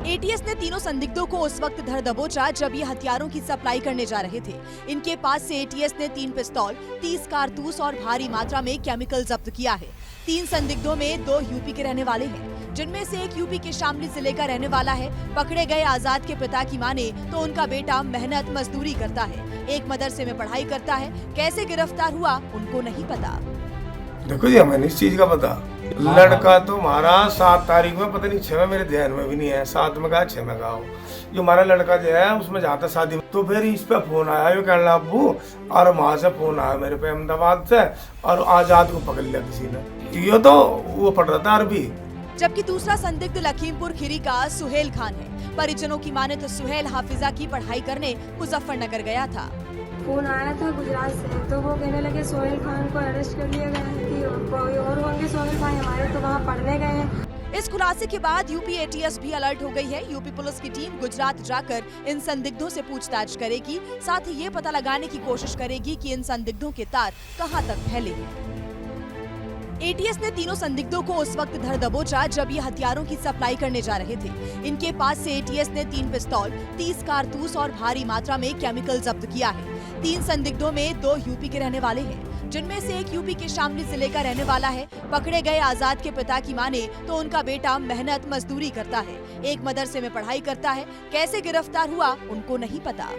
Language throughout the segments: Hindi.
एटीएस ने तीनों संदिग्धों को उस वक्त धर दबोचा जब ये हथियारों की सप्लाई करने जा रहे थे। इनके पास से एटीएस ने 3 पिस्तौल, 30 कारतूस और भारी मात्रा में केमिकल जब्त किया है। 3 संदिग्धों में 2 यूपी के रहने वाले हैं, जिनमें से एक यूपी के शामली जिले का रहने वाला है। पकड़े गए आजाद के पिता की माने तो उनका बेटा मेहनत मजदूरी करता है, एक मदरसे में पढ़ाई करता है। कैसे गिरफ्तार हुआ उनको नहीं पता। देखो जी, हमें इस चीज का पता। लड़का तो हमारा 7 तारीख में, पता नहीं 6 में, मेरे ध्यान में भी नहीं है, 7 में कहा 6 में कहा। जो हमारा लड़का जो है उसमें जाता शादी, तो फिर इस पे फोन आया, यो कहना अब्बू, और वहां से फोन आया मेरे पे अहमदाबाद से, और आजाद को पकड़ लिया किसी ने। ये तो वो पढ़ रहा था अरबी। जबकि दूसरा संदिग्ध लखीमपुर खीरी का सुहेल खान है। परिजनों की माने तो सुहेल हाफिजा की पढ़ाई करने मुजफ्फरनगर गया था। फोन आया था गुजरात से, तो वो कहने लगे सोहेल खान को अरेस्ट कर लिया गया है कि कोई और होंगे सोहेल भाई हमारे, तो वहाँ पढ़ने गए हैं। इस खुलासे के बाद यूपी एटीएस भी अलर्ट हो गई है। यूपी पुलिस की टीम गुजरात जाकर इन संदिग्धों से पूछताछ करेगी। साथ ही ये पता लगाने की कोशिश करेगी कि इन संदिग्धों के तार कहां तक फैले हैं। एटीएस ने तीनों संदिग्धों को उस वक्त धर दबोचा जब ये हथियारों की सप्लाई करने जा रहे थे। इनके पास से एटीएस ने 3 पिस्तौल, 30 कारतूस और भारी मात्रा में केमिकल जब्त किया है। 3 संदिग्धों में 2 यूपी के रहने वाले हैं, जिनमें से एक यूपी के शामली जिले का रहने वाला है। पकड़े गए आजाद के पिता की माने तो उनका बेटा मेहनत मजदूरी करता है, एक मदरसे में पढ़ाई करता है। कैसे गिरफ्तार हुआ उनको नहीं पता।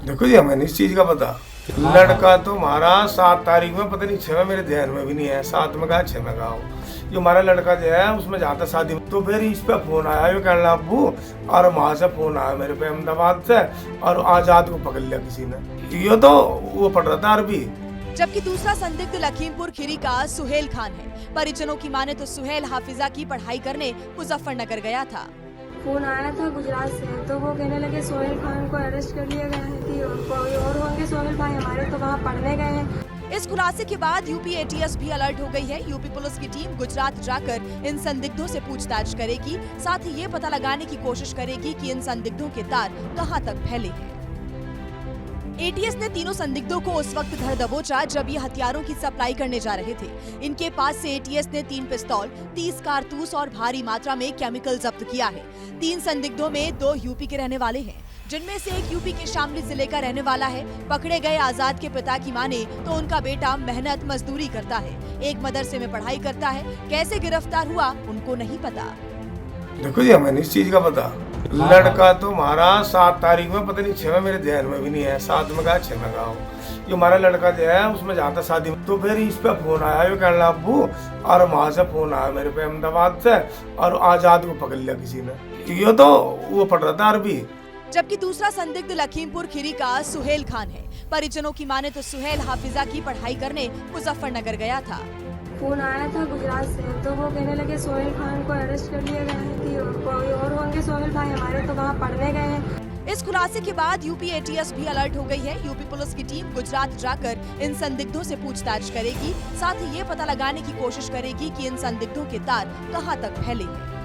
देखो जी, हमें इस चीज का पता। लड़का तो हमारा 7 तारीख में, पता नहीं 6 में, मेरे ध्यान में भी नहीं है, 7 में कहा 6 में कहा। जो हमारा लड़का जो है उसमें जाता शादी, तो फिर इस पे फोन आया, यो कहना अब्बू, और वहां से फोन आया मेरे पे अहमदाबाद से, और आजाद को पकड़ लिया किसी ने। ये तो वो पढ़ रहा था अरबी। जबकि दूसरा संदिग्ध लखीमपुर खीरी का सुहेल खान है। परिजनों की माने तो सुहेल हाफिजा की पढ़ाई करने मुजफ्फरनगर गया था। फोन आया था गुजरात से, तो वो कहने लगे सोहेल खान को अरेस्ट कर लिया गया है कि कोई और होंगे सोहेल भाई हमारे, तो वहाँ पढ़ने गए हैं। इस खुलासे के बाद यूपी एटीएस भी अलर्ट हो गई है। यूपी पुलिस की टीम गुजरात जाकर इन संदिग्धों से पूछताछ करेगी। साथ ही ये पता लगाने की कोशिश करेगी कि इन संदिग्धों के तार कहां तक फैले हैं। एटीएस ने तीनों संदिग्धों को उस वक्त धर दबोचा जब ये हथियारों की सप्लाई करने जा रहे थे। इनके पास से एटीएस ने 3 पिस्तौल, 30 कारतूस और भारी मात्रा में केमिकल जब्त किया है। 3 संदिग्धों में 2 यूपी के रहने वाले हैं, जिनमें से एक यूपी के शामली जिले का रहने वाला है। पकड़े गए आजाद के पिता की माने तो उनका बेटा मेहनत मजदूरी करता है, एक मदरसे में पढ़ाई करता है। कैसे गिरफ्तार हुआ उनको नहीं पता। देखो जी, हमें इस चीज का पता। लड़का तो हमारा 7 तारीख में, पता नहीं 6 में, मेरे ध्यान में भी नहीं है, 7 में कहा 6 में कहा। जो हमारा लड़का जो है उसमें जाता शादी, तो फिर इस पे फोन आया, यो कहना अब्बू, और वहां से फोन आया मेरे पे अहमदाबाद से, और आजाद को पकड़ लिया किसी ने। ये तो वो पढ़ रहा था अरबी। जबकि दूसरा संदिग्ध लखीमपुर खीरी का सुहेल खान है। परिजनों की माने तो सुहेल हाफिजा की पढ़ाई करने मुजफ्फरनगर गया था। फोन आया था गुजरात से, तो वो कहने लगे सोहेल खान को अरेस्ट कर लिया गया है कि कोई और होंगे सोहेल भाई हमारे, तो वहाँ पढ़ने गए हैं। इस खुलासे के बाद यूपी एटीएस भी अलर्ट हो गई है। यूपी पुलिस की टीम गुजरात जाकर इन संदिग्धों से पूछताछ करेगी। साथ ही ये पता लगाने की कोशिश करेगी कि इन संदिग्धों के तार कहां तक फैले हैं।